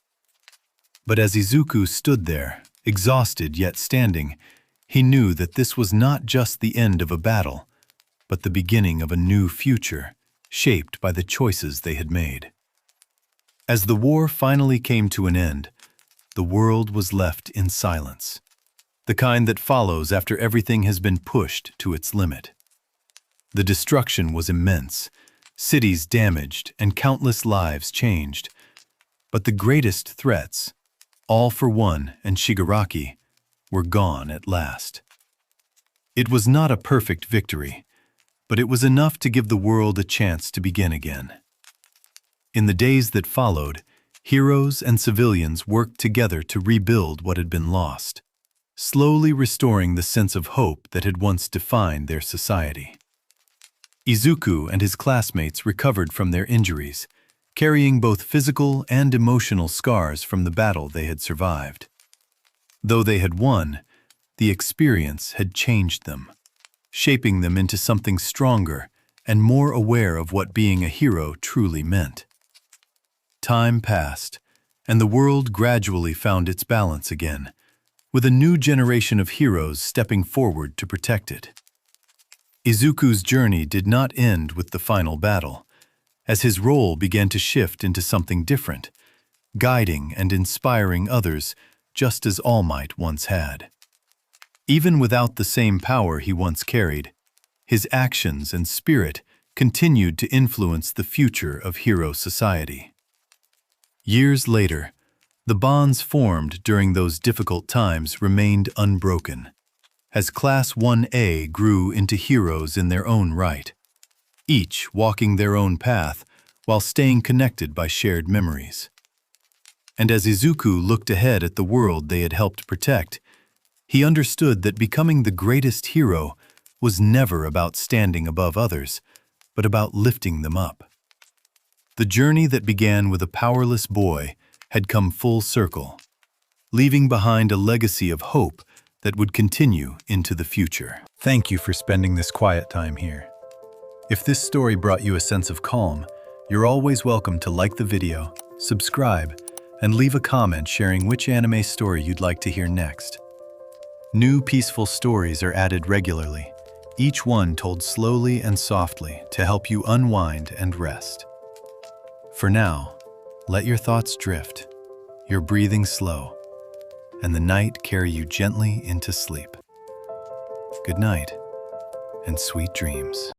But as Izuku stood there, exhausted yet standing, he knew that this was not just the end of a battle, but the beginning of a new future, shaped by the choices they had made. As the war finally came to an end, the world was left in silence, the kind that follows after everything has been pushed to its limit. The destruction was immense, cities damaged, and countless lives changed. But the greatest threats, All for One and Shigaraki, were gone at last. It was not a perfect victory, but it was enough to give the world a chance to begin again. In the days that followed, heroes and civilians worked together to rebuild what had been lost, slowly restoring the sense of hope that had once defined their society. Izuku and his classmates recovered from their injuries, carrying both physical and emotional scars from the battle they had survived. Though they had won, the experience had changed them, shaping them into something stronger and more aware of what being a hero truly meant. Time passed, and the world gradually found its balance again, with a new generation of heroes stepping forward to protect it. Izuku's journey did not end with the final battle, as his role began to shift into something different, guiding and inspiring others just as All Might once had. Even without the same power he once carried, his actions and spirit continued to influence the future of hero society. Years later, the bonds formed during those difficult times remained unbroken, as Class 1A grew into heroes in their own right, each walking their own path while staying connected by shared memories. And as Izuku looked ahead at the world they had helped protect, he understood that becoming the greatest hero was never about standing above others, but about lifting them up. The journey that began with a powerless boy had come full circle, leaving behind a legacy of hope that would continue into the future. Thank you for spending this quiet time here. If this story brought you a sense of calm, you're always welcome to like the video, subscribe, and leave a comment sharing which anime story you'd like to hear next. New peaceful stories are added regularly, each one told slowly and softly to help you unwind and rest. For now, let your thoughts drift, your breathing slow, and the night carry you gently into sleep. Good night, and sweet dreams.